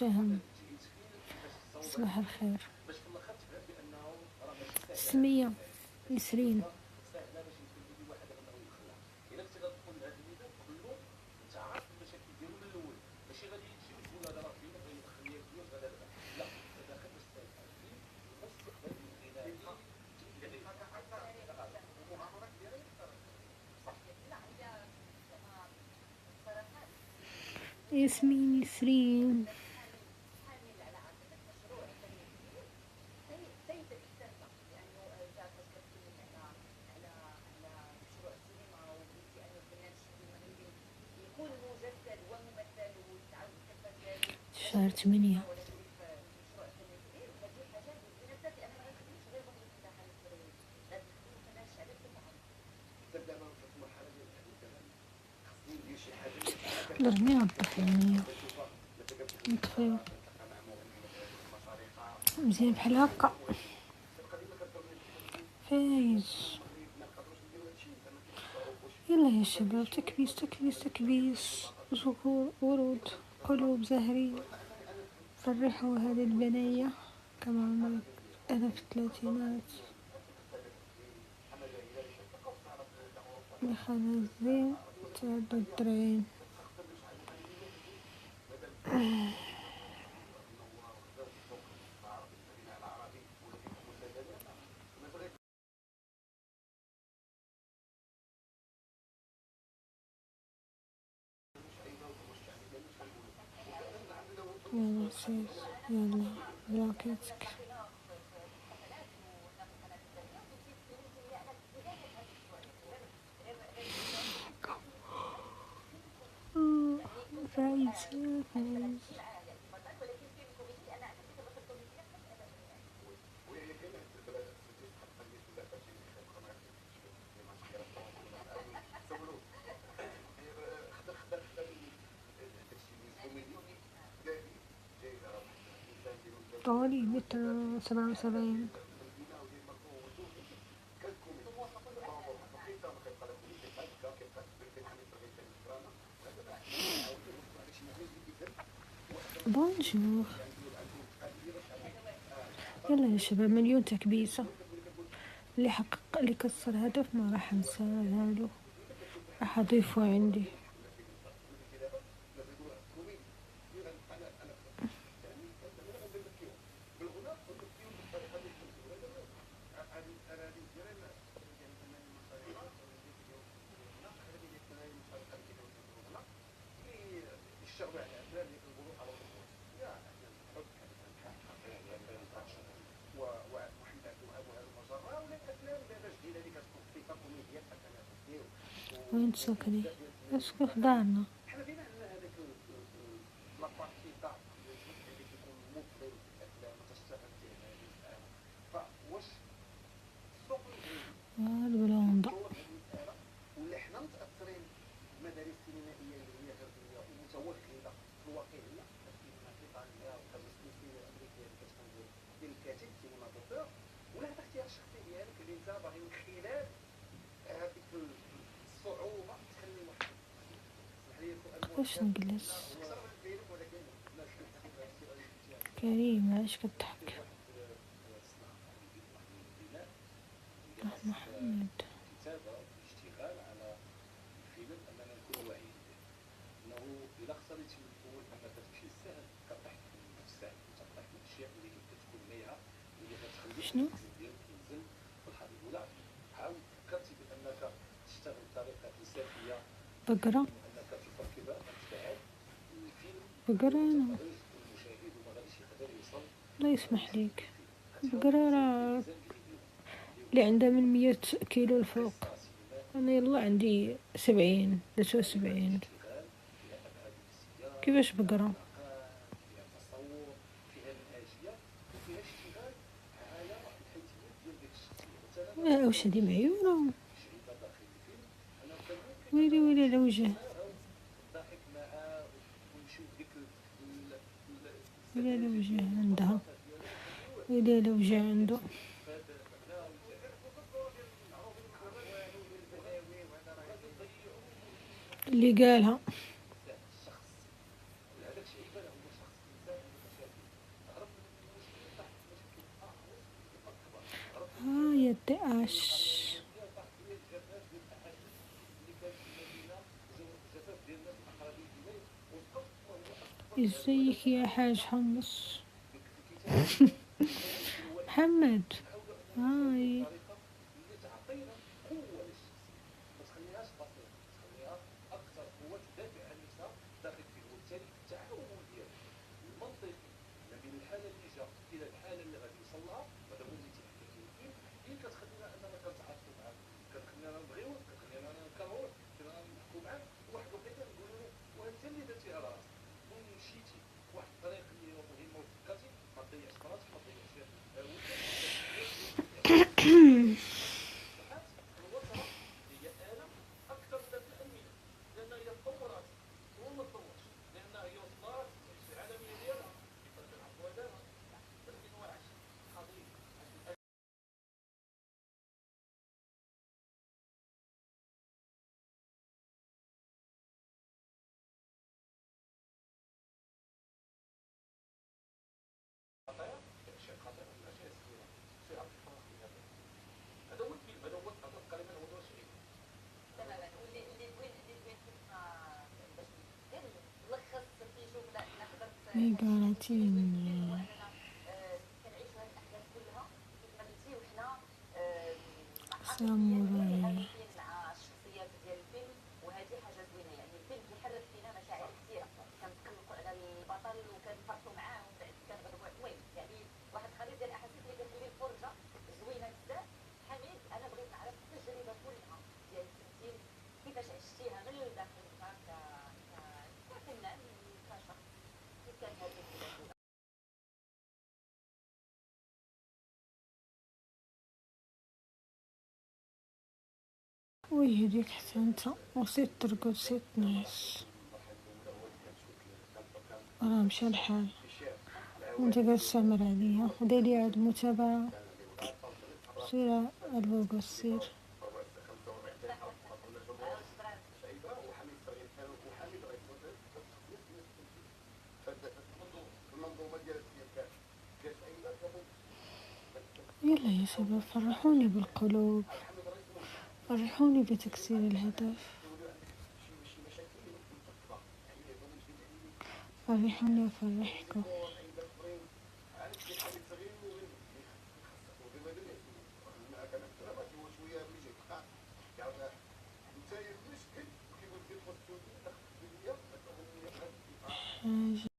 شهم. صباح الخير. السمية نسرين. ياسمين نسرين. شهر 8. درني نطفي المية نطفي مزيان بحال هكا. فايز يلا يا شباب، تكبيس تكبيس تكبيس، زهور ورود قلوب زهرية، فرحوا هذه البنية كما عمرك أنا في الثلاثينات بخنازين تعدوا الدرعين. يلا سير يلا براكتك. فايز فايز طولي 177. بونجور. يلا يا شباب، مليون تكبيسة. اللي حقق اللي كسر هدف ما راح انساه له، راح اضيفه عندي. وين تسكني؟ اسكن في دارنا. البلوندا واش نجلس؟ كريم علاش كتضحك؟ محمد شنو؟ بقرة بقرة أنا الله يسمح ليك. بقرة اللي عندها من 100 كيلو الفوق. أنا يلا عندي 70 79. كيفاش بقرة؟ واش هادي معيونة؟ ويلي ويلي الوجه، ويلي الوجه عندها، ويلي الوجه عنده. اللي قالها ازيك يا حاج حمص؟ محمد، هاي. هي قالتيني ساموراي. وي هديك حتى انت وصيت ترقد وصيت ناس، راه مشى الحال وانت قاعد تسمر عليا وديري عاد متابعة. سير البوغو سير. يلا يا شباب فرحوني بالقلوب، فرحوني بتكسير الهدف، فرحوني وفرحكم. حاجة